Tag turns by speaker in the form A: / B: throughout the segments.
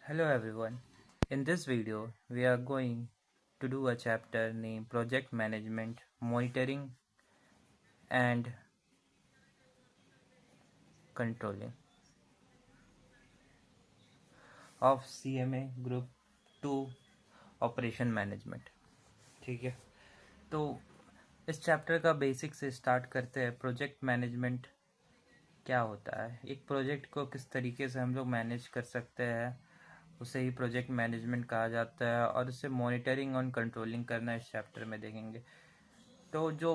A: Hello everyone. In this video, we are going to do a chapter named Project Management, Monitoring and Controlling of CMA Group 2 Operation Management. ठीक है, तो इस chapter का basic से start करते हैं। Project management क्या होता है, एक प्रोजेक्ट को किस तरीके से हम लोग मैनेज कर सकते हैं, उसे ही प्रोजेक्ट मैनेजमेंट कहा जाता है। और उसे मॉनिटरिंग और कंट्रोलिंग करना इस चैप्टर में देखेंगे। तो जो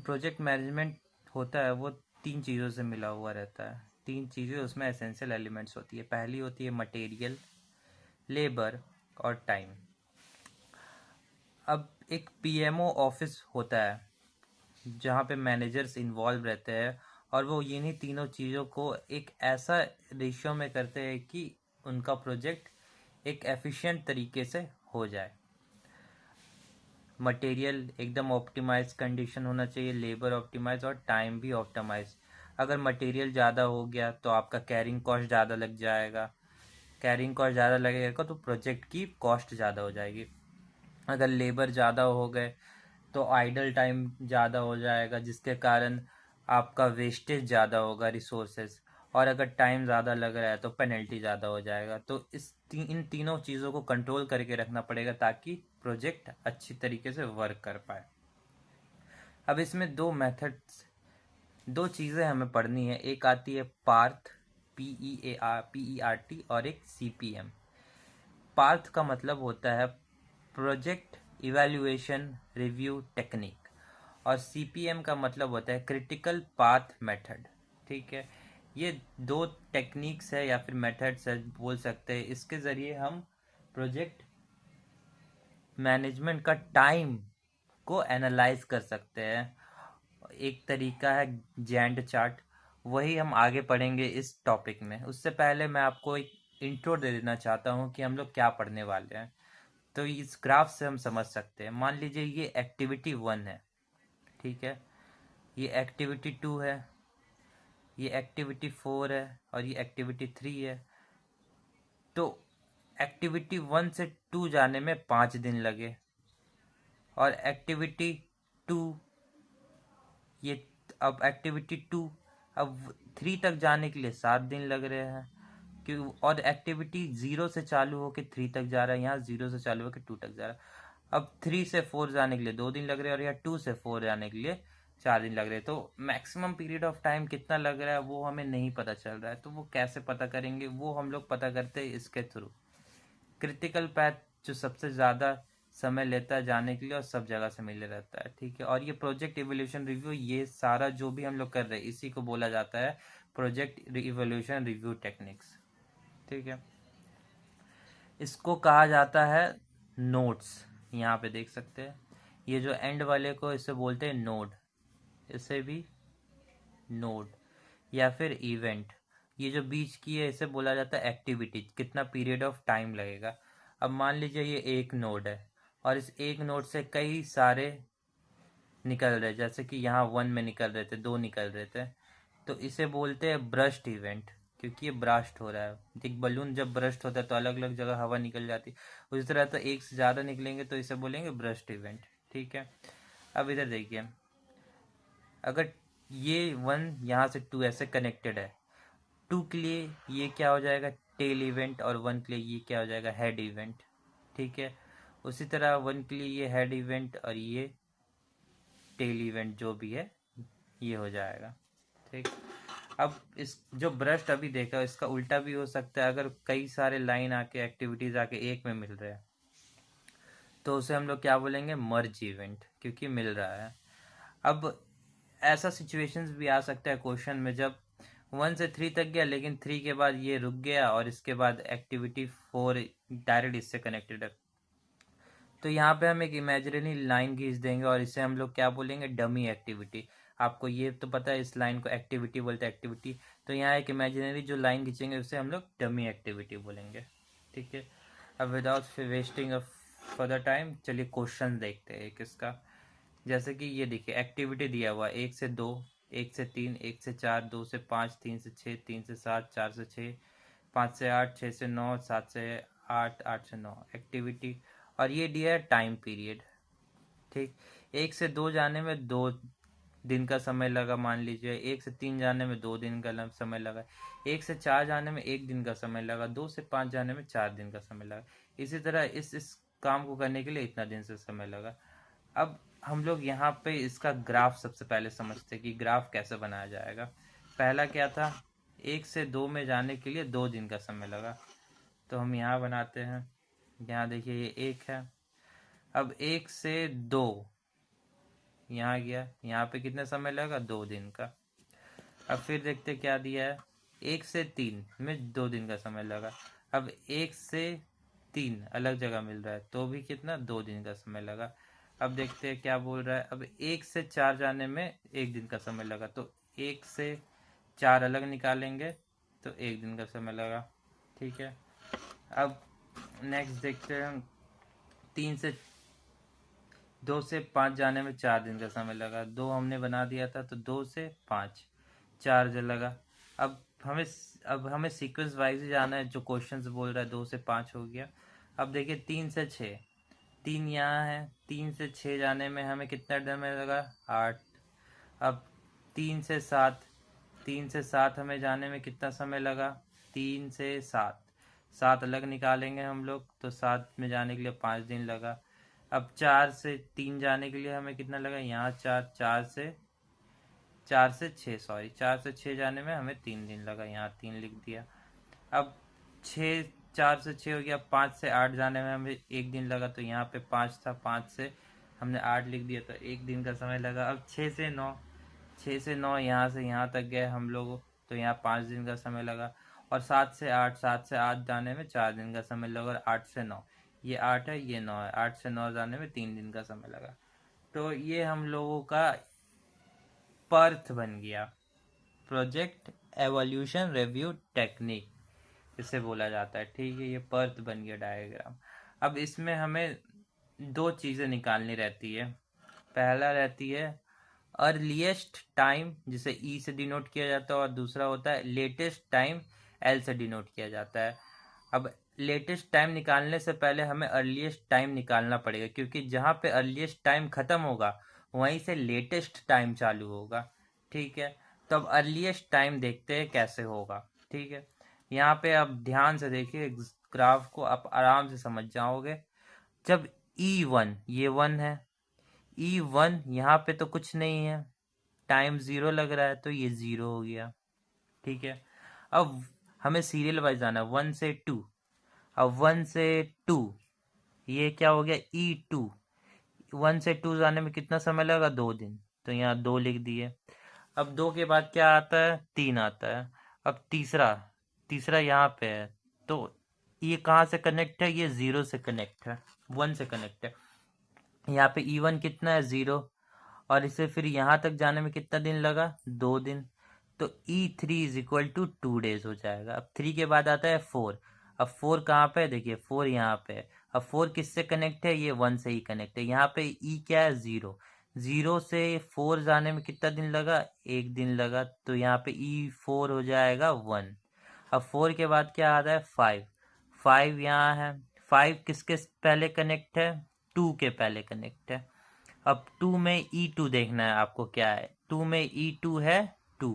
A: प्रोजेक्ट मैनेजमेंट होता है वो तीन चीज़ों से मिला हुआ रहता है। तीन चीज़ें उसमें एसेंशियल एलिमेंट्स होती है। पहली होती है मटेरियल, लेबर और टाइम। अब एक पीएमओ ऑफिस होता है जहाँ पे मैनेजर्स इन्वॉल्व रहते हैं और वो इन्हीं तीनों चीज़ों को एक ऐसा रेशियो में करते हैं कि उनका प्रोजेक्ट एक एफिशिएंट तरीके से हो जाए। मटेरियल एकदम ऑप्टिमाइज कंडीशन होना चाहिए, लेबर ऑप्टिमाइज और टाइम भी ऑप्टिमाइज। अगर मटेरियल ज़्यादा हो गया तो आपका कैरिंग कॉस्ट ज़्यादा लग जाएगा, कैरिंग कॉस्ट ज़्यादा लगेगा तो प्रोजेक्ट की कॉस्ट ज़्यादा हो जाएगी। अगर लेबर ज़्यादा हो गए तो आइडल टाइम ज़्यादा हो जाएगा, जिसके कारण आपका वेस्टेज ज़्यादा होगा रिसोर्सेज। और अगर टाइम ज़्यादा लग रहा है तो पेनल्टी ज़्यादा हो जाएगा। तो इन तीनों चीज़ों को कंट्रोल करके रखना पड़ेगा ताकि प्रोजेक्ट अच्छी तरीके से वर्क कर पाए। अब इसमें दो मेथड्स, दो चीज़ें हमें पढ़नी है। एक आती है पार्थ, PEART, और एक CPM। पार्थ का मतलब होता है प्रोजेक्ट इवैल्यूएशन रिव्यू टेक्निक, और CPM का मतलब होता है क्रिटिकल पाथ मेथड। ठीक है, ये दो टेक्निक्स है या फिर मेथड्स है बोल सकते हैं। इसके ज़रिए हम प्रोजेक्ट मैनेजमेंट का टाइम को एनालाइज कर सकते हैं। एक तरीका है जैंट चार्ट, वही हम आगे पढ़ेंगे इस टॉपिक में। उससे पहले मैं आपको एक इंट्रो दे देना चाहता हूँ कि हम लोग क्या पढ़ने वाले हैं। तो इस ग्राफ से हम समझ सकते हैं। मान लीजिए ये एक्टिविटी 1 है, ठीक है, ये एक्टिविटी 2 है, ये एक्टिविटी 4 है और ये एक्टिविटी 3 है। तो एक्टिविटी 1 से 2 जाने में 5 दिन लगे, और एक्टिविटी 2 ये, अब एक्टिविटी 2 अब 3 तक जाने के लिए 7 दिन लग रहे हैं कि, और एक्टिविटी 0 से चालू होकर 3 तक जा रहा है, यहाँ 0 से चालू होकर 2 तक जा रहा है। अब 3 से 4 जाने के लिए 2 दिन लग रहे हैं और यहाँ 2 से 4 जाने के लिए 4 दिन लग रहे हैं। तो मैक्सिमम पीरियड ऑफ टाइम कितना लग रहा है वो हमें नहीं पता चल रहा है। तो वो कैसे पता करेंगे, वो हम लोग पता करते हैं इसके थ्रू। क्रिटिकल पैथ जो सबसे ज़्यादा समय लेता है जाने के लिए और सब जगह से मिले रहता है, ठीक है। और ये प्रोजेक्ट इवोल्यूशन रिव्यू, ये सारा जो भी हम लोग कर रहे हैं इसी को बोला जाता है प्रोजेक्ट इवोल्यूशन रिव्यू टेक्निक्स, ठीक है। इसको कहा जाता है नोट्स। यहाँ पे देख सकते हैं ये जो एंड वाले को इसे बोलते हैं नोड, इसे भी नोड या फिर इवेंट। ये जो बीच की है इसे बोला जाता है एक्टिविटी, कितना पीरियड ऑफ टाइम लगेगा। अब मान लीजिए ये एक नोड है और इस एक नोड से कई सारे निकल रहे, जैसे कि यहाँ 1 में निकल रहे थे, 2 निकल रहे थे, तो इसे बोलते हैं ब्रस्ट इवेंट, क्योंकि ये ब्रास्ट हो रहा है। एक बलून जब ब्रस्ट होता है तो अलग अलग जगह हवा निकल जाती है, उसी तरह तो एक से ज़्यादा निकलेंगे तो इसे बोलेंगे ब्रस्ट इवेंट, ठीक है। अब इधर देखिए, अगर ये 1 यहाँ से 2 ऐसे कनेक्टेड है, 2 के लिए ये क्या हो जाएगा टेल इवेंट, और 1 के लिए ये क्या हो जाएगा हेड इवेंट, ठीक है। उसी तरह 1 के लिए ये हेड इवेंट और ये टेल इवेंट जो भी है ये हो जाएगा, ठीक। अब इस जो ब्रस्ट अभी देखा इसका उल्टा भी हो सकता है। अगर कई सारे लाइन आके एक्टिविटीज आके एक में मिल रहे हैं तो उसे हम लोग क्या बोलेंगे मर्ज इवेंट, क्योंकि मिल रहा है। अब ऐसा सिचुएशंस भी आ सकता है क्वेश्चन में, जब 1 से 3 तक गया लेकिन 3 के बाद ये रुक गया और इसके बाद एक्टिविटी 4 डायरेक्ट इससे कनेक्टेड है, तो यहाँ पे हम एक इमेजिनरी लाइन खींच देंगे और इसे हम लोग क्या बोलेंगे डमी एक्टिविटी। आपको ये तो पता है इस लाइन को एक्टिविटी बोलते हैं, एक्टिविटी। तो यहाँ एक इमेजिनरी जो लाइन खींचेंगे उसे हम लोग डमी एक्टिविटी बोलेंगे, ठीक है। अब without wasting of further time चलिए क्वेश्चन देखते हैं किसका। जैसे कि ये देखिए एक्टिविटी दिया हुआ 1 से 2, 1 से 3, 1 से 4, 2 से 5, 3 से 6, 3 से 7, 4 से 6, 5 से 8, 6 से 9, 7 से 8, 8 से 9 एक्टिविटी। और ये दिया है टाइम पीरियड। ठीक, 1 से 2 जाने में 2 दिन का समय लगा मान लीजिए, 1 से 3 जाने में 2 दिन का समय लगा, 1 से 4 जाने में 1 दिन का समय लगा, 2 से 5 जाने में 4 दिन का समय लगा। इसी तरह इस काम को करने के लिए इतना दिन से समय लगा। अब हम लोग यहाँ पे इसका ग्राफ सबसे पहले समझते हैं कि ग्राफ कैसे बनाया जाएगा। पहला क्या था, 1 से 2 में जाने के लिए 2 दिन का समय लगा, तो हम यहाँ बनाते हैं। यहाँ देखिए ये 1 है। अब 1 से 2 यहाँ गया, यहाँ पे कितना समय लगा, 2 दिन का। अब फिर देखते क्या दिया है, 1 से 3 में 2 दिन का समय लगा। अब 1 से 3 अलग जगह मिल रहा है तो भी कितना, 2 दिन का समय लगा। अब देखते हैं क्या बोल रहा है, अब 1 से 4 जाने में 1 दिन का समय लगा, तो 1 से 4 अलग निकालेंगे तो 1 दिन का समय लगा। ठीक है, अब नेक्स्ट देखते हैं, 2 से 5 जाने में 4 दिन का समय लगा, 2 हमने बना दिया था, तो 2 से 5 4 जो लगा। अब हमें सीक्वेंस वाइज ही जाना है, जो क्वेश्चन बोल रहा है 2 से 5 हो गया। अब देखिए 3 से 6, 3 यहाँ है, 3 से 6 जाने में हमें कितना समय लगा, 8। अब 3 से 7, 3 से 7 हमें जाने में कितना समय लगा, 3 से 7, 7 अलग निकालेंगे हम लोग, तो 7 में जाने के लिए 5 दिन लगा। अब 4 से 3 जाने के लिए हमें कितना लगा, यहाँ 4, 4 से 6 सॉरी 4 से 6 जाने में हमें 3 दिन लगा, यहाँ 3 लिख दिया। अब 6, 4 से 6 हो गया, 5 से 8 जाने में हमें 1 दिन लगा, तो यहाँ पे 5 था, 5 से हमने 8 लिख दिया, तो 1 दिन का समय लगा। अब 6 से 9 यहाँ से यहाँ तक गए हम लोग, तो यहाँ 5 दिन का समय लगा। और 7 से 8 जाने में 4 दिन का समय लगा। और 8 से 9, ये 8 है, ये 9 है, 8 से 9 जाने में 3 दिन का समय लगा। तो ये हम लोगों का पर्थ बन गया, प्रोजेक्ट एवोल्यूशन रिव्यू टेक्निक इसे बोला जाता है। ठीक है, ये पर्थ बन गया डायग्राम। अब इसमें हमें 2 चीज़ें निकालनी रहती है। पहला रहती है अर्लीस्ट टाइम, जिसे ई से डिनोट किया जाता है, और दूसरा होता है लेटेस्ट टाइम, एल से डिनोट किया जाता है। अब लेटेस्ट टाइम निकालने से पहले हमें अर्लीस्ट टाइम निकालना पड़ेगा, क्योंकि जहाँ पे अर्लीस्ट टाइम खत्म होगा वहीं से लेटेस्ट टाइम चालू होगा। ठीक है, तो अब अर्लीस्ट टाइम देखते हैं कैसे होगा। ठीक है, यहाँ पे आप ध्यान से देखिए ग्राफ को, आप आराम से समझ जाओगे। जब E1, ये 1 है, E1 यहाँ पे तो कुछ नहीं है, टाइम 0 लग रहा है, तो ये 0 हो गया। ठीक है, अब हमें सीरियल वाइज आना है, 1 से 2। अब 1 से 2 ये क्या हो गया, E2। 1 से 2 जाने में कितना समय लगा, 2 दिन, तो यहाँ 2 लिख दिए। अब 2 के बाद क्या आता है, 3 आता है। अब तीसरा तीसरा यहाँ पे है, तो ये कहाँ से कनेक्ट है, ये 0 से कनेक्ट है, 1 से कनेक्ट है। यहाँ पे E1 कितना है, 0, और इसे फिर यहाँ तक जाने में कितना दिन लगा, 2 दिन, तो E3 is equal to 2 days हो जाएगा। अब 3 के बाद आता है 4। अब 4 कहाँ पे है, देखिए 4 यहाँ पे है। अब 4 किससे कनेक्ट है, ये 1 से ही कनेक्ट है। यहाँ पे E क्या है, 0, 0 से 4 जाने में कितना दिन लगा, 1 दिन लगा, तो यहाँ पे E4 हो जाएगा 1। अब 4 के बाद क्या आता है, 5, 5 यहाँ है। 5 किसके पहले कनेक्ट है, 2 के पहले कनेक्ट है। अब 2 में E2 देखना है आपको, क्या है 2 में E2 है 2।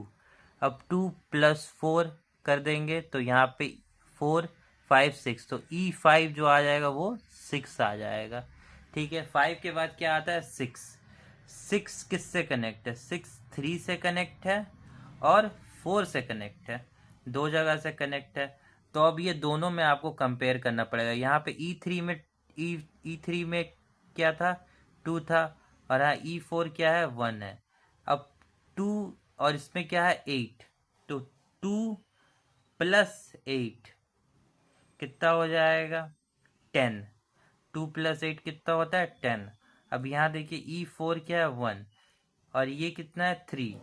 A: अब 2 प्लस 4 कर देंगे, तो यहाँ पे 4, 5, 6, तो E5 जो आ जाएगा वो 6 आ जाएगा। ठीक है, 5 के बाद क्या आता है, 6, 6 किससे कनेक्ट है, 6 3 से कनेक्ट है और 4 से कनेक्ट है, 2 जगह से कनेक्ट है। तो अब ये दोनों में आपको कंपेयर करना पड़ेगा। यहाँ पे E3 में क्या था, 2 था, और यहाँ E4 क्या है, 1 है। अब 2 और इसमें क्या है, 8, तो 2 प्लस 8 कितना हो जाएगा, 10। 2 प्लस 8 कितना होता है, 10। अब यहाँ देखिए E4 क्या है, 1, और ये कितना है, 3,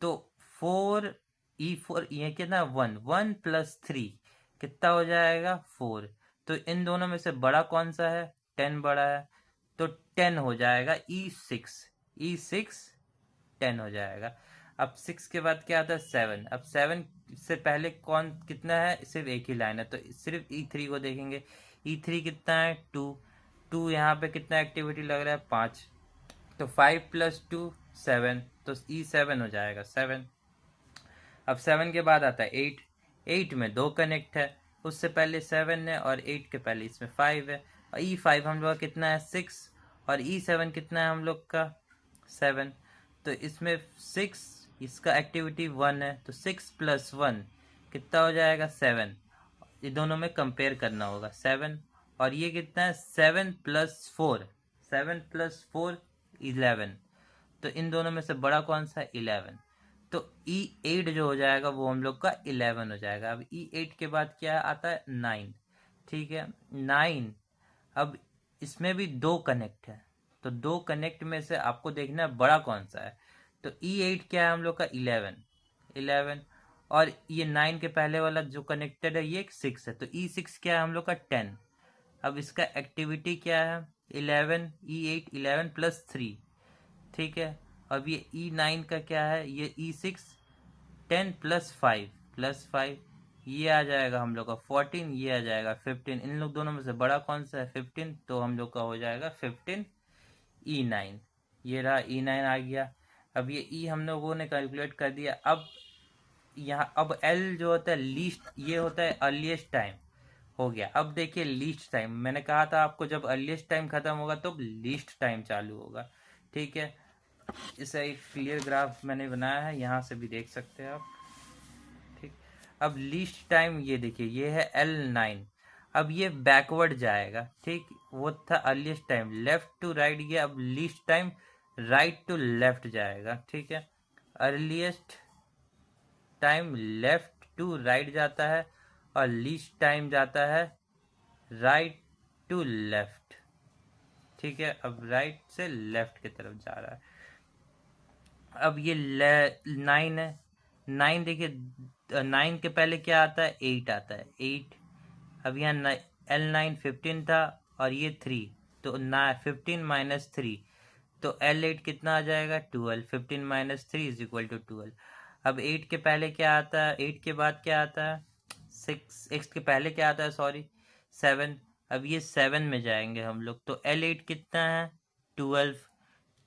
A: तो 4, E4 ये कितना है, 1, 1 प्लस 3 कितना हो जाएगा, 4। तो इन दोनों में से बड़ा कौन सा है, 10 बड़ा है, तो 10 हो जाएगा, E6 10 हो जाएगा। अब 6 के बाद क्या आता है 7। अब 7 से पहले कौन कितना है, सिर्फ एक ही लाइन है, तो सिर्फ E3 को देखेंगे। E3 कितना है 2। 2 यहाँ पे कितना एक्टिविटी लग रहा है 5, तो 5 + 2 7, तो E7 हो जाएगा 7। अब 7 के बाद आता है 8। 8 में 2 कनेक्ट है, उससे पहले 7 है और 8 के पहले इसमें 5 है। और E5 हम लोग का कितना है 6, और E7 कितना है हम लोग का 7। तो इसमें 6, इसका एक्टिविटी 1 है, तो 6 + 1 कितना हो जाएगा 7। ये दोनों में कंपेयर करना होगा 7, और ये कितना है 7 + 4। 7 + 4 11, तो इन दोनों में से बड़ा कौन सा है 11। तो E8 जो हो जाएगा वो हम लोग का 11 हो जाएगा। अब E8 के बाद क्या आता है 9। ठीक है 9। अब इसमें भी 2 कनेक्ट है, तो 2 कनेक्ट में से आपको देखना है बड़ा कौन सा है। तो E8 क्या है हम लोग का 11। 11, और ये 9 के पहले वाला जो कनेक्टेड है ये 6 है, तो E6 क्या है हम लोग का 10। अब इसका एक्टिविटी क्या है 11। E8 11 + 3, ठीक है। अब ये E9 का क्या है, ये E6 10 + 5 ये आ जाएगा हम लोग का 14, ये आ जाएगा 15। इन लोग दोनों में से बड़ा कौन सा है 15, तो हम लोग का हो जाएगा 15 E9। ये रहा E9 आ गया। अब ये E हम लोगों ने कैलकुलेट कर दिया। अब यहाँ अब L जो होता है लीस्ट, ये होता है अर्लीस्ट टाइम हो गया। अब देखिए लीस्ट टाइम, मैंने कहा था आपको जब अर्लीस्ट टाइम खत्म होगा तो लीस्ट टाइम चालू होगा। ठीक है, इसका एक क्लियर ग्राफ मैंने बनाया है, यहाँ से भी देख सकते हैं आप। ठीक, अब लीस्ट टाइम ये देखिए, ये है L9। अब ये बैकवर्ड जाएगा। ठीक, वो था earliest time, left to right गया। अब least time right to left जाएगा। ठीक है, earliest time left to right जाता है, और लीस्ट टाइम जाता है राइट टू लेफ्ट। ठीक है, अब राइट से लेफ्ट की तरफ जा रहा है। अब ये 9 है। 9 देखिए, 9 के पहले क्या आता है 8 आता है 8। अब यहाँ L9 15 था, और ये 3, तो 15 - 3, तो L8 कितना आ जाएगा 12। 15 - 3 = 12। अब 8 के पहले क्या आता है, 8 के बाद क्या आता है 6, x के पहले क्या आता है सॉरी 7। अब ये 7 में जाएंगे हम लोग, तो L8 कितना है 12।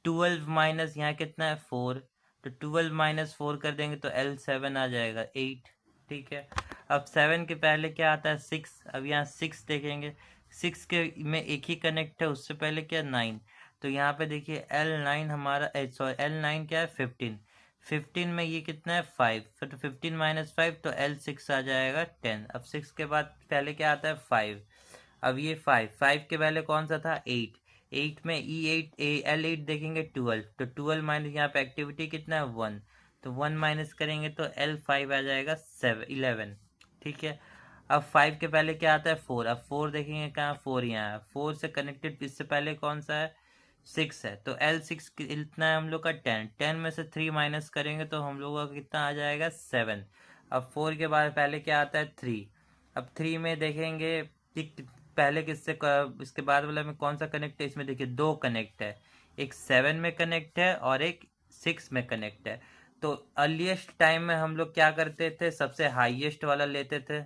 A: 12 माइनस यहाँ कितना है 4, तो 12 - 4 कर देंगे तो L7 आ जाएगा 8। ठीक है, अब 7 के पहले क्या आता है 6। अब यहाँ 6 देखेंगे, 6 के में एक ही कनेक्ट है, उससे पहले क्या 9, तो यहाँ पे देखिए L9 हमारा सॉरी L9 क्या है 15। 15 में ये कितना है 5, फिर 15 - 5, तो L6 आ जाएगा 10। अब 6 के बाद पहले क्या आता है 5। अब ये 5 के पहले कौन सा था 8। 8 में E8 L8 देखेंगे 12, तो 12 माइनस यहाँ पे एक्टिविटी कितना है 1, तो 1 माइनस करेंगे तो L5 आ जाएगा 11। ठीक है, अब 5 के पहले क्या आता है 4। अब 4 देखेंगे कहाँ 4 यहाँ है, 4 से कनेक्टेड इससे पहले कौन सा है 6 है, तो L6 इतना है हम लोग का 10। 10 में से 3 माइनस करेंगे तो हम लोग का कितना आ जाएगा 7। अब 4 के बाद पहले क्या आता है 3। अब 3 में देखेंगे पहले किससे इसके बाद वाला में कौन सा कनेक्ट है, इसमें देखिए 2 कनेक्ट है, एक 7 में कनेक्ट है और एक 6 में कनेक्ट है। तो अर्लीस्ट टाइम में हम लोग क्या करते थे सबसे हाईएस्ट वाला लेते थे,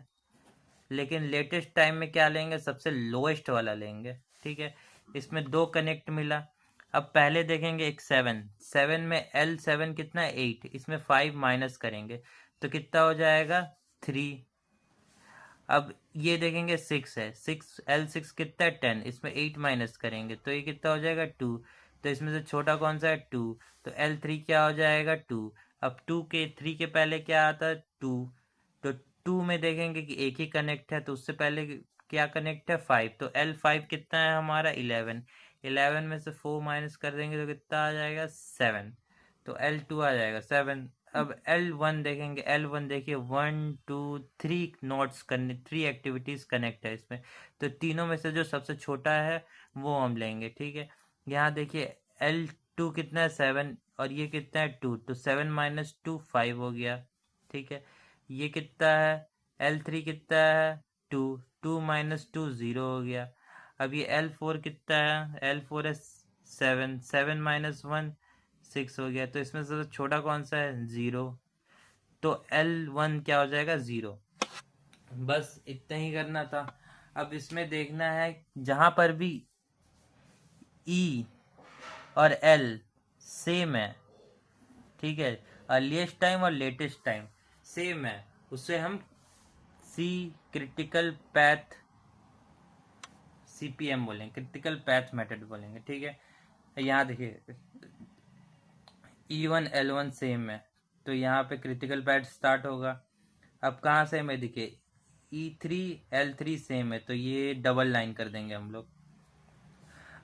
A: लेकिन लेटेस्ट टाइम में क्या लेंगे सबसे लोएस्ट वाला लेंगे। ठीक है, इसमें 2 कनेक्ट मिला। अब पहले देखेंगे एक 7। 7 में L7 कितना है 8, इसमें 5 माइनस करेंगे तो कितना हो जाएगा 3। अब ये देखेंगे 6 है, 6 L6 कितना है 10, इसमें 8 माइनस करेंगे तो ये कितना हो जाएगा 2, तो इसमें से छोटा कौन सा है 2, तो L3 क्या हो जाएगा 2। अब 2 के 3 के पहले क्या आता है 2, तो 2 में देखेंगे कि एक ही कनेक्ट है, तो उससे पहले क्या कनेक्ट है 5, तो L5 कितना है हमारा 11। 11 में से 4 माइनस कर देंगे तो कितना आ जाएगा 7, तो L2 आ जाएगा 7। अब L1 देखेंगे, L1 देखिए 1 2 3 नोट्स करने, 3 एक्टिविटीज कनेक्ट है इसमें, तो तीनों में से जो सबसे छोटा है वो हम लेंगे। ठीक है, यहाँ देखिए L2 कितना है 7, और ये कितना है 2, तो 7 - 2 5 हो गया। ठीक है, ये कितना है L3 कितना है 2, 2 - 2 0 हो गया। अब ये L4 कितना है, L4 है 7, 7 - 1 6 हो गया, तो इसमें से सबसे छोटा कौन सा है? 0। तो L1 क्या हो जाएगा? 0। बस इतना ही करना था। अब इसमें देखना है जहां पर भी E और L सेम है, ठीक है, अर्लीस्ट टाइम और लेटेस्ट टाइम सेम है, उससे हम सी क्रिटिकल पैथ CPM बोलेंगे, क्रिटिकल पैथ मेथड बोलेंगे, ठीक है। यहाँ देखिए E1 L1 सेम है, तो यहाँ पे क्रिटिकल पैथ स्टार्ट होगा। अब कहाँ सेम है? देखिए E3 L3 सेम है, तो ये डबल लाइन कर देंगे हम लोग।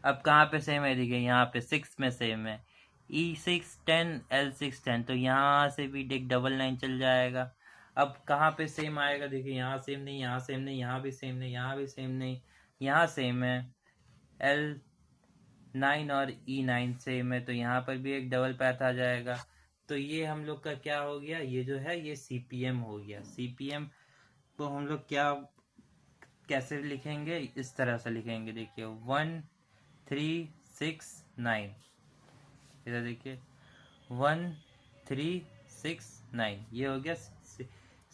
A: अब कहाँ पे सेम है? देखिए यहाँ पे 6 में सेम है, E6 10 L6 10, तो यहाँ से भी एक डबल लाइन चल जाएगा। अब कहाँ पे सेम आएगा? देखिए यहाँ सेम नहीं, यहाँ सेम नहीं, यहाँ भी सेम नहीं, यहाँ भी सेम नहीं, यहाँ सेम है। L9 और E9 सेम है, तो यहाँ पर भी एक डबल पैथ आ जाएगा। तो ये हम लोग का क्या हो गया? ये जो है ये CPM हो गया। CPM को हम लोग क्या कैसे लिखेंगे? इस तरह से लिखेंगे, देखिए 1 3 6 9, इधर देखिए 1 3 6 9, ये हो गया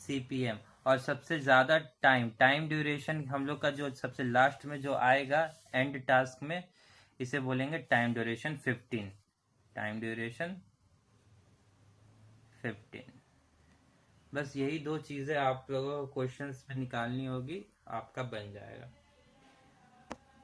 A: CPM। और सबसे ज़्यादा टाइम ड्यूरेशन हम लोग का जो सबसे लास्ट में जो आएगा एंड टास्क में, इसे बोलेंगे टाइम ड्यूरेशन 15। Time duration 15। बस यही दो चीज़ें आप लोगों को क्वेश्चंस में निकालनी होगी, आपका बन जाएगा।